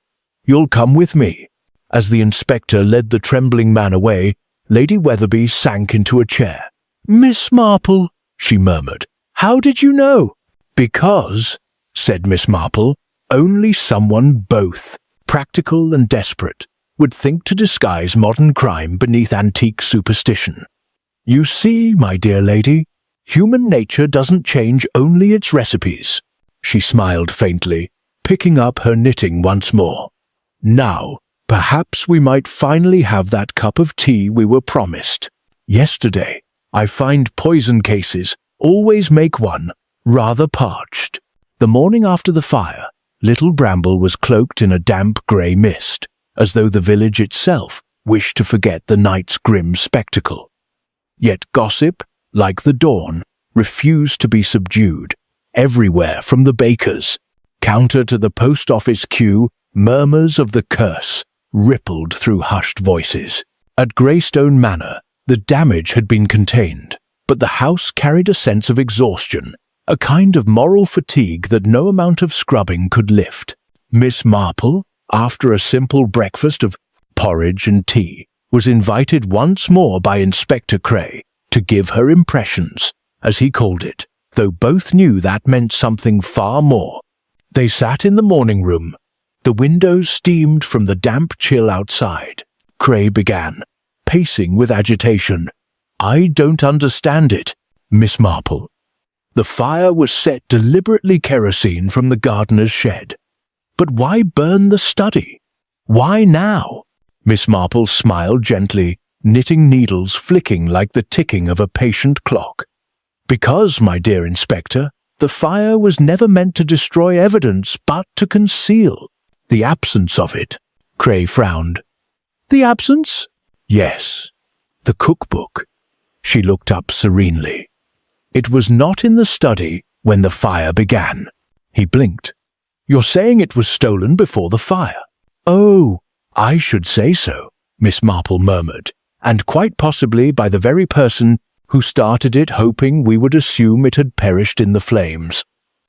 You'll come with me." As the inspector led the trembling man away, Lady Weatherby sank into a chair. "Miss Marple," she murmured, "how did you know?" "Because," said Miss Marple, "only someone both practical and desperate would think to disguise modern crime beneath antique superstition. You see, my dear lady, human nature doesn't change only its recipes." She smiled faintly, picking up her knitting once more. "Now, perhaps we might finally have that cup of tea we were promised. Yesterday, I find poison cases always make one rather parched." The morning after the fire, Little Bramble was cloaked in a damp grey mist, as though the village itself wished to forget the night's grim spectacle. Yet gossip, like the dawn, refused to be subdued. Everywhere, from the baker's counter to the post office queue, murmurs of the curse rippled through hushed voices. At Greystone Manor, the damage had been contained, but the house carried a sense of exhaustion, a kind of moral fatigue that no amount of scrubbing could lift. Miss Marple, after a simple breakfast of porridge and tea, was invited once more by Inspector Cray to give her impressions, as he called it, though both knew that meant something far more. They sat in the morning room. The windows steamed from the damp chill outside. Cray began, pacing with agitation. "I don't understand it, Miss Marple. The fire was set deliberately kerosene from the gardener's shed. But why burn the study? Why now?" Miss Marple smiled gently, knitting needles flicking like the ticking of a patient clock. "Because, my dear Inspector, the fire was never meant to destroy evidence but to conceal the absence of it." Cray frowned. "The absence?" "Yes, the cookbook." She looked up serenely. "It was not in the study when the fire began." He blinked. "You're saying it was stolen before the fire?" "Oh, I should say so," Miss Marple murmured, "and quite possibly by the very person who started it, hoping we would assume it had perished in the flames.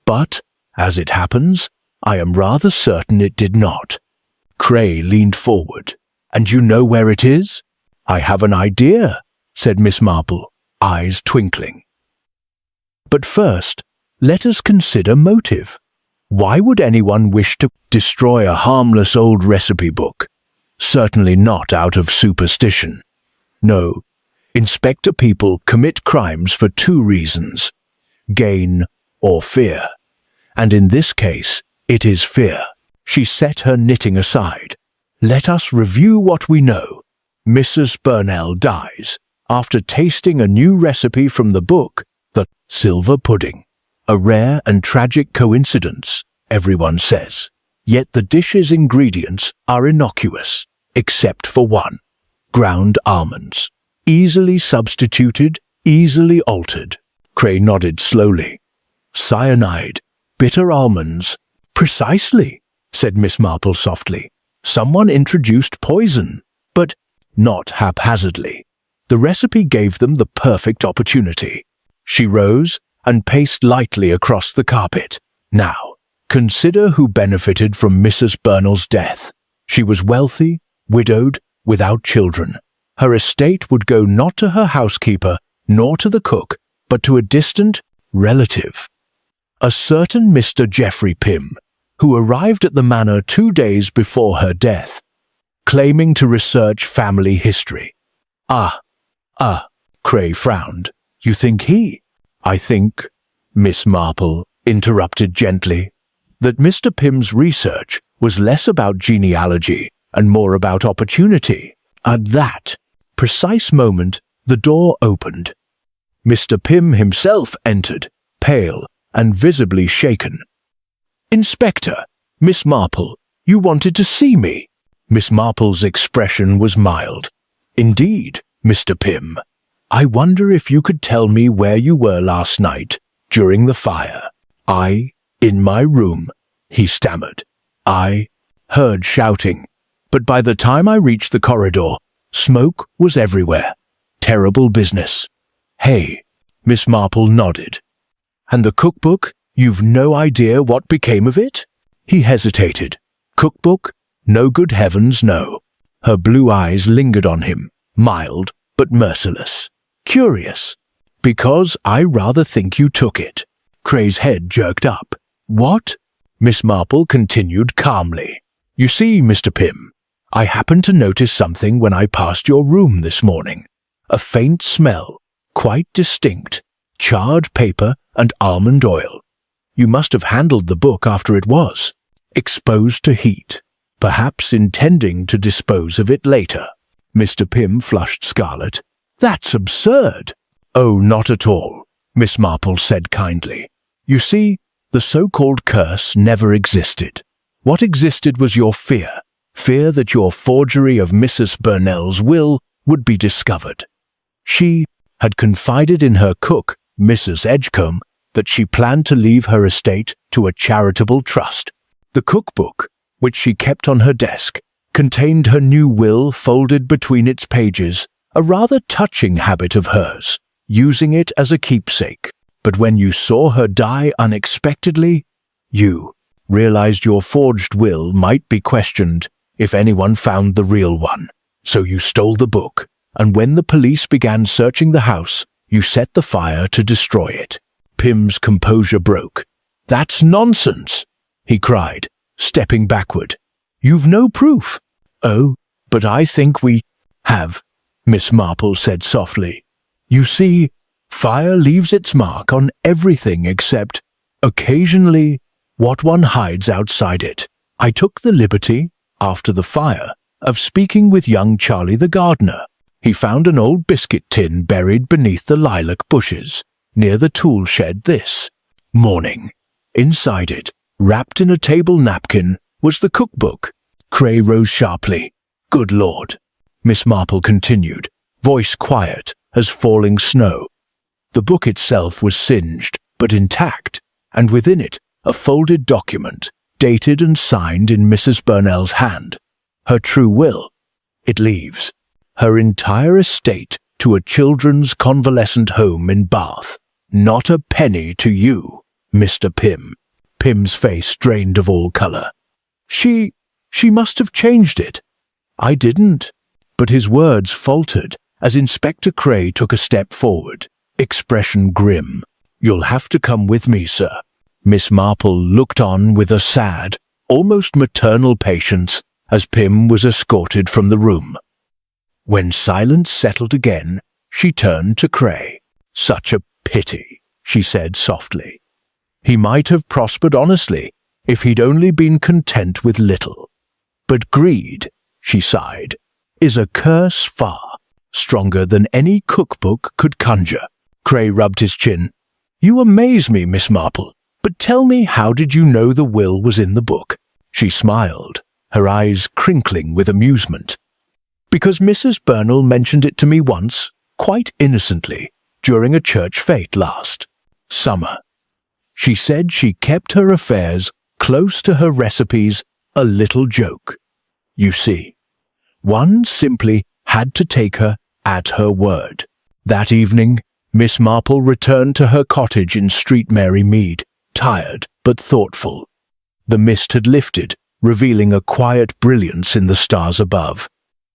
But, as it happens, I am rather certain it did not." Cray leaned forward. "And you know where it is?" "I have an idea," said Miss Marple, eyes twinkling. "But first, let us consider motive. Why would anyone wish to destroy a harmless old recipe book? Certainly not out of superstition. No, Inspector people commit crimes for two reasons: gain or fear. And in this case, it is fear." She set her knitting aside. "Let us review what we know. Mrs. Burnell dies after tasting a new recipe from the book, the silver pudding. A rare and tragic coincidence, everyone says. Yet the dish's ingredients are innocuous, except for one: ground almonds. Easily substituted, easily altered." Cray nodded slowly. "Cyanide, bitter almonds." "Precisely," said Miss Marple softly. "Someone introduced poison, but not haphazardly. The recipe gave them the perfect opportunity." She rose and paced lightly across the carpet. "Now, consider who benefited from Mrs. Burnell's death. She was wealthy, widowed, without children. Her estate would go not to her housekeeper, nor to the cook, but to a distant relative. A certain Mr. Geoffrey Pym, who arrived at the manor 2 days before her death, claiming to research family history." Ah, Cray frowned. "You think he?" "I think," Miss Marple interrupted gently, "that Mr. Pym's research was less about genealogy and more about opportunity." At that precise moment, the door opened. Mr. Pym himself entered, pale and visibly shaken. "Inspector, Miss Marple, you wanted to see me." Miss Marple's expression was mild. "Indeed, Mr. Pym. I wonder if you could tell me where you were last night, during the fire." In my room," he stammered. "I heard shouting, but by the time I reached the corridor, smoke was everywhere. Terrible business." "Hey," Miss Marple nodded. "And the cookbook, you've no idea what became of it?" He hesitated. "Cookbook? No, good heavens, no. Her blue eyes lingered on him, mild but merciless. Curious. Because I rather think you took it. Cray's head jerked up. What? Miss Marple continued calmly. You see, Mr. Pym, I happened to notice something when I passed your room this morning. A faint smell, quite distinct, charred paper and almond oil. You must have handled the book after it was exposed to heat, perhaps intending to dispose of it later. Mr. Pym flushed scarlet. That's absurd. Oh, not at all, Miss Marple said kindly. You see, the so-called curse never existed. What existed was your fear that your forgery of Mrs. Burnell's will would be discovered. She had confided in her cook, Mrs. Edgecombe, that she planned to leave her estate to a charitable trust. The cookbook, which she kept on her desk, contained her new will folded between its pages, a rather touching habit of hers, using it as a keepsake. But when you saw her die unexpectedly, you realized your forged will might be questioned if anyone found the real one. So you stole the book, and when the police began searching the house, you set the fire to destroy it. Pym's composure broke. That's nonsense, he cried, stepping backward. You've no proof. Oh, but I think we have, Miss Marple said softly. You see, fire leaves its mark on everything except, occasionally, what one hides outside it. I took the liberty, after the fire, of speaking with young Charlie the gardener. He found an old biscuit tin buried beneath the lilac bushes, near the tool shed this morning. Inside it, wrapped in a table napkin, was the cookbook. Cray rose sharply. Good Lord, Miss Marple continued, voice quiet as falling snow. The book itself was singed, but intact, and within it a folded document, dated and signed in Mrs. Burnell's hand. Her true will. It leaves her entire estate to a children's convalescent home in Bath. Not a penny to you, Mr. Pym. Pym's face drained of all colour. She must have changed it. I didn't. But his words faltered as Inspector Cray took a step forward, expression grim. You'll have to come with me, sir. Miss Marple looked on with a sad, almost maternal patience as Pym was escorted from the room. When silence settled again, she turned to Cray. Such a pity, she said softly. He might have prospered honestly if he'd only been content with little. But greed, she sighed, is a curse far stronger than any cookbook could conjure. Cray rubbed his chin. You amaze me, Miss Marple. But tell me, how did you know the will was in the book? She smiled, her eyes crinkling with amusement. Because Mrs. Burnell mentioned it to me once, quite innocently, during a church fete last summer. She said she kept her affairs close to her recipes, a little joke. You see, one simply had to take her at her word. That evening, Miss Marple returned to her cottage in Street Mary Mead, tired but thoughtful. The mist had lifted, revealing a quiet brilliance in the stars above.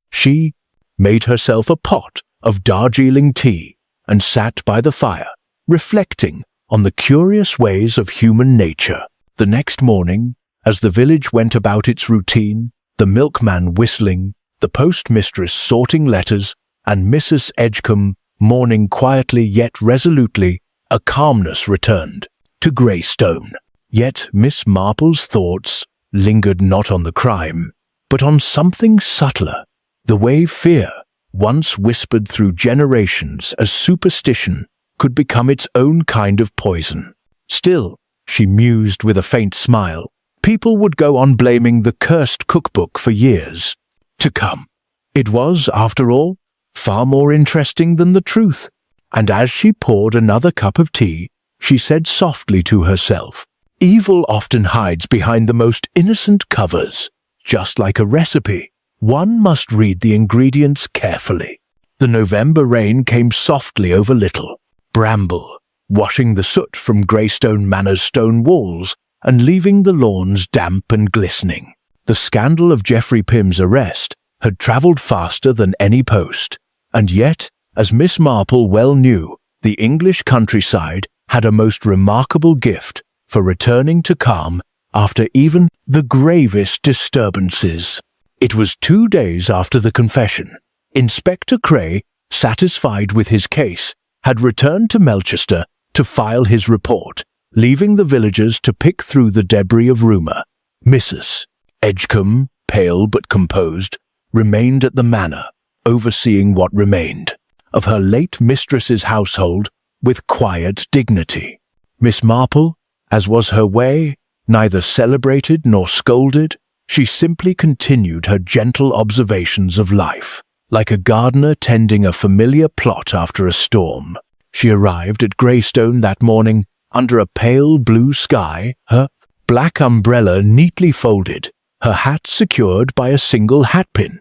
She made herself a pot of Darjeeling tea and sat by the fire, reflecting on the curious ways of human nature. The next morning, as the village went about its routine, the milkman whistling, the postmistress sorting letters, and Mrs. Edgecombe mourning quietly yet resolutely, a calmness returned to Greystone. Yet Miss Marple's thoughts lingered not on the crime, but on something subtler, the way fear, once whispered through generations as superstition, could become its own kind of poison. Still, she mused with a faint smile, people would go on blaming the Cursed Cookbook for years to come. It was, after all, far more interesting than the truth, and as she poured another cup of tea, she said softly to herself, evil often hides behind the most innocent covers. Just like a recipe, one must read the ingredients carefully. The November rain came softly over Little Bramble, washing the soot from Greystone Manor's stone walls and leaving the lawns damp and glistening. The scandal of Geoffrey Pym's arrest had travelled faster than any post, and yet, as Miss Marple well knew, the English countryside had a most remarkable gift for returning to calm after even the gravest disturbances. It was 2 days after the confession. Inspector Cray, satisfied with his case, had returned to Melchester to file his report, leaving the villagers to pick through the debris of rumour. Mrs. Edgecombe, pale but composed, remained at the manor, overseeing what remained of her late mistress's household with quiet dignity. Miss Marple, as was her way, neither celebrated nor scolded. She simply continued her gentle observations of life, like a gardener tending a familiar plot after a storm. She arrived at Greystone that morning under a pale blue sky, her black umbrella neatly folded, her hat secured by a single hatpin.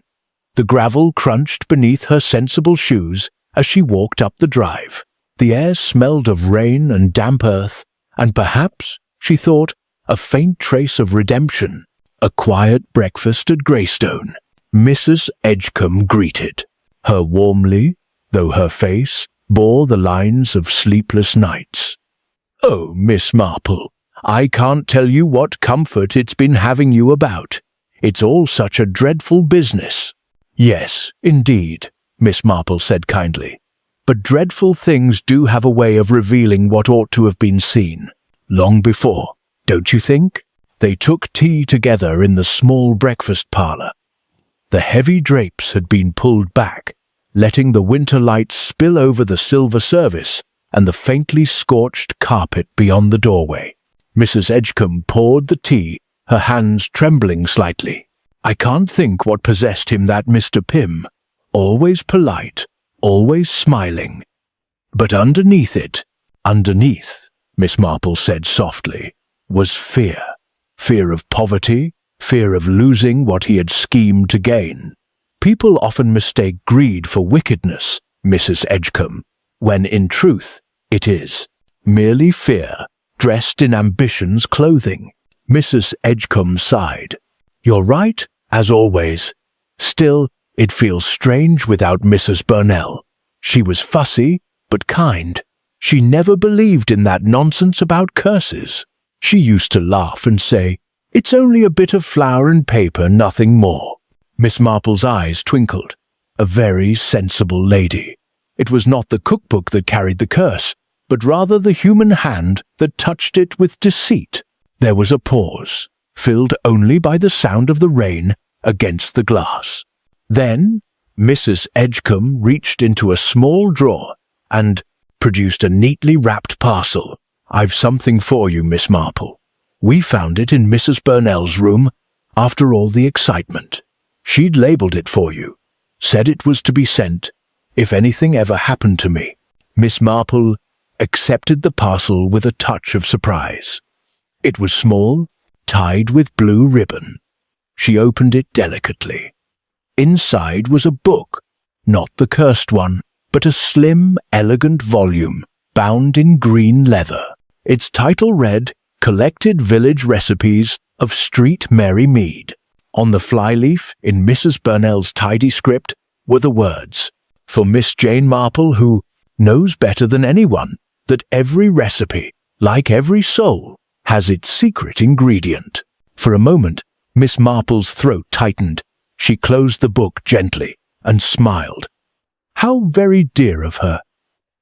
The gravel crunched beneath her sensible shoes as she walked up the drive. The air smelled of rain and damp earth, and perhaps, she thought, a faint trace of redemption. A quiet breakfast at Greystone. Mrs. Edgecombe greeted her warmly, though her face bore the lines of sleepless nights. "Oh, Miss Marple, I can't tell you what comfort it's been having you about. It's all such a dreadful business." "Yes, indeed," Miss Marple said kindly. "But dreadful things do have a way of revealing what ought to have been seen long before, don't you think?" They took tea together in the small breakfast parlour. The heavy drapes had been pulled back, letting the winter lights spill over the silver service and the faintly scorched carpet beyond the doorway. Mrs. Edgecombe poured the tea, her hands trembling slightly. "I can't think what possessed him, that Mr. Pym. Always polite, always smiling. But underneath, Miss Marple said softly, was fear. Fear of poverty, fear of losing what he had schemed to gain. People often mistake greed for wickedness, Mrs. Edgecombe, when in truth it is merely fear dressed in ambition's clothing." Mrs. Edgecombe sighed. "You're right, as always. Still, it feels strange without Mrs. Burnell. She was fussy, but kind. She never believed in that nonsense about curses. She used to laugh and say, 'It's only a bit of flour and paper, nothing more.'" Miss Marple's eyes twinkled. A very sensible lady. It was not the cookbook that carried the curse, but rather the human hand that touched it with deceit. There was a pause, filled only by the sound of the rain against the glass. Then Mrs. Edgecombe reached into a small drawer and produced a neatly wrapped parcel. "I've something for you, Miss Marple. We found it in Mrs. Burnell's room after all the excitement. She'd labelled it for you, said it was to be sent if anything ever happened to me." Miss Marple accepted the parcel with a touch of surprise. It was small, tied with blue ribbon. She opened it delicately. Inside was a book, not the cursed one, but a slim, elegant volume bound in green leather. Its title read, "Collected Village Recipes of Street Mary Mead." On the flyleaf, in Mrs. Burnell's tidy script, were the words, "For Miss Jane Marple, who knows better than anyone that every recipe, like every soul, has its secret ingredient." For a moment, Miss Marple's throat tightened. She closed the book gently and smiled. How very dear of her.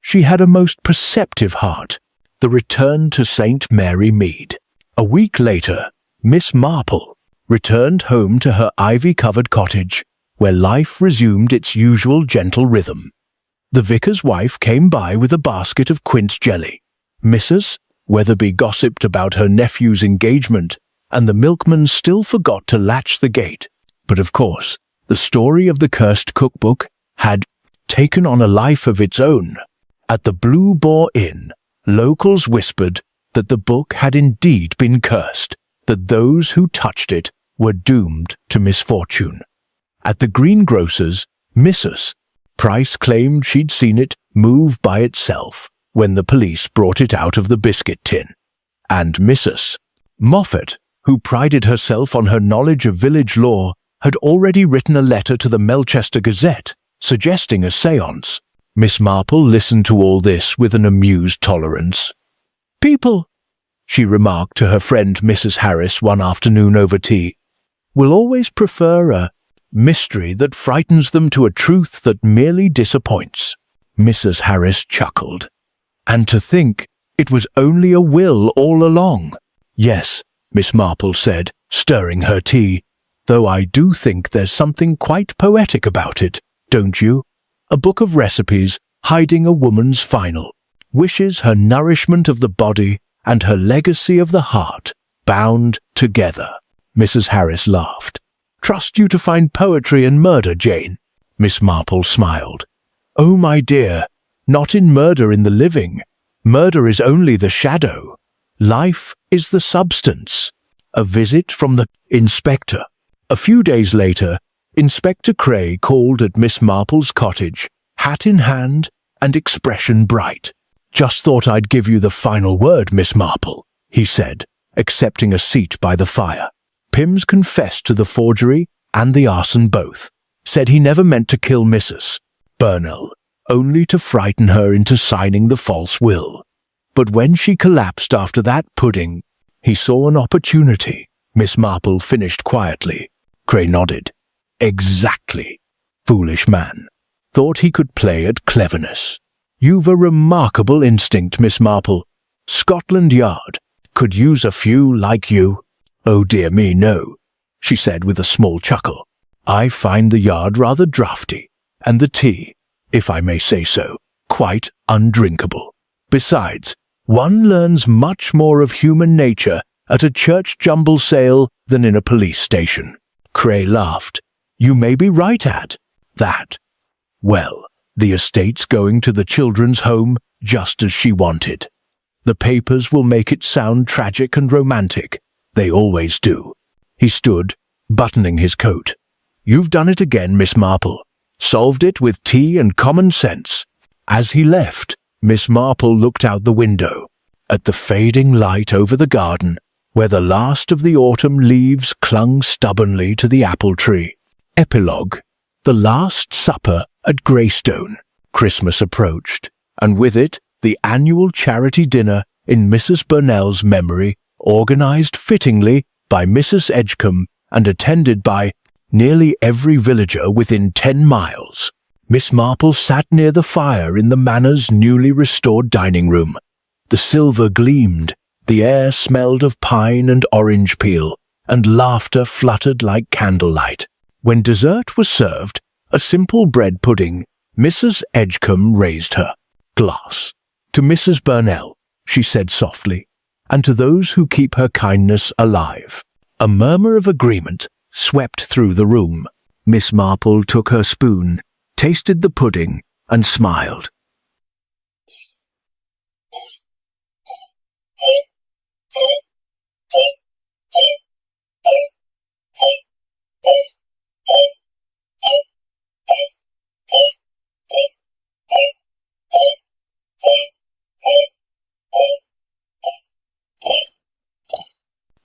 She had a most perceptive heart. The return to St. Mary Mead. A week later, Miss Marple returned home to her ivy-covered cottage, where life resumed its usual gentle rhythm. The vicar's wife came by with a basket of quince jelly. Mrs. Weatherby gossiped about her nephew's engagement, and the milkman still forgot to latch the gate. But of course, the story of the Cursed Cookbook had taken on a life of its own. At the Blue Boar Inn, locals whispered that the book had indeed been cursed, that those who touched it were doomed to misfortune. At the greengrocer's, Mrs. Price claimed she'd seen it move by itself when the police brought it out of the biscuit tin, and Mrs. Moffat who prided herself on her knowledge of village lore, had already written a letter to the Melchester Gazette, suggesting a séance. Miss Marple listened to all this with an amused tolerance. "People," she remarked to her friend Mrs. Harris one afternoon over tea, "will always prefer a mystery that frightens them to a truth that merely disappoints." Mrs. Harris chuckled. "And to think it was only a will all along." "Yes," Miss Marple said, stirring her tea, "though I do think there's something quite poetic about it, don't you? A book of recipes hiding a woman's final wishes, her nourishment of the body and her legacy of the heart, bound together." Mrs. Harris laughed. "Trust you to find poetry in murder, Jane." Miss Marple smiled. "Oh, my dear, not in murder in the living. Murder is only the shadow. Life is the substance." A visit from the inspector. A few days later, Inspector Cray called at Miss Marple's cottage, hat in hand and expression bright. "Just thought I'd give you the final word, Miss Marple," he said, accepting a seat by the fire. "Pims confessed to the forgery and the arson both. Said he never meant to kill Mrs. Burnell, only to frighten her into signing the false will. But when she collapsed after that pudding, he saw an opportunity." Miss Marple finished quietly. Cray nodded. "Exactly. Foolish man. Thought he could play at cleverness. You've a remarkable instinct, Miss Marple. Scotland Yard could use a few like you." "Oh dear me, no," she said with a small chuckle. "I find the yard rather draughty, and the tea, if I may say so, quite undrinkable. Besides, one learns much more of human nature at a church jumble sale than in a police station." Cray laughed. "You may be right at that. Well, the estate's going to the children's home just as she wanted. The papers will make it sound tragic and romantic. They always do." He stood, buttoning his coat. "You've done it again, Miss Marple. Solved it with tea and common sense." As he left, Miss Marple looked out the window, at the fading light over the garden, where the last of the autumn leaves clung stubbornly to the apple tree. Epilogue. The Last Supper at Greystone. Christmas approached, and with it the annual charity dinner in Mrs. Burnell's memory, organized fittingly by Mrs. Edgecombe and attended by nearly every villager within 10 miles. Miss Marple sat near the fire in the Manor's newly restored dining room. The silver gleamed, the air smelled of pine and orange peel, and laughter fluttered like candlelight. When dessert was served, a simple bread pudding, Mrs. Edgecombe raised her glass. "To Mrs. Burnell," she said softly, "and to those who keep her kindness alive." A murmur of agreement swept through the room. Miss Marple took her spoon, tasted the pudding, and smiled.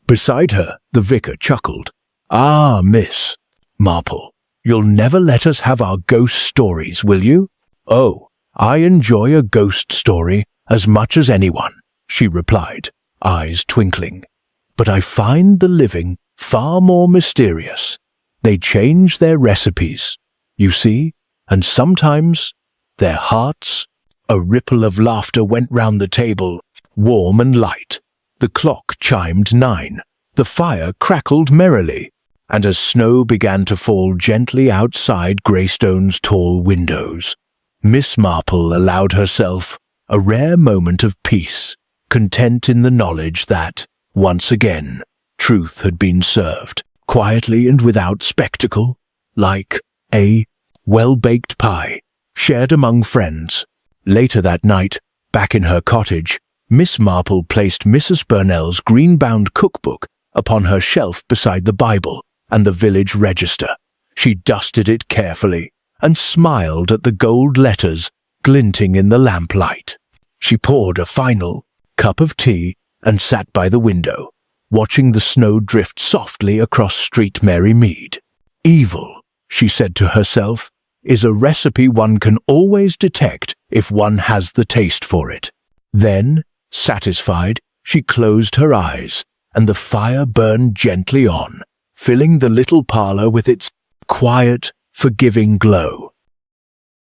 Beside her, the vicar chuckled. "Ah, Miss Marple, you'll never let us have our ghost stories, will you?" "Oh, I enjoy a ghost story as much as anyone," she replied, eyes twinkling. "But I find the living far more mysterious. They change their recipes, you see, and sometimes their hearts." A ripple of laughter went round the table, warm and light. The clock chimed 9. The fire crackled merrily, and as snow began to fall gently outside Greystone's tall windows, Miss Marple allowed herself a rare moment of peace, content in the knowledge that, once again, truth had been served, quietly and without spectacle, like a well-baked pie, shared among friends. Later that night, back in her cottage, Miss Marple placed Mrs. Burnell's green-bound cookbook upon her shelf beside the Bible and the village register. She dusted it carefully and smiled at the gold letters glinting in the lamplight. She poured a final cup of tea and sat by the window, watching the snow drift softly across Street Mary Mead. Evil, she said to herself, is a recipe one can always detect if one has the taste for it. Then, satisfied, she closed her eyes, and the fire burned gently on, filling the little parlor with its quiet, forgiving glow.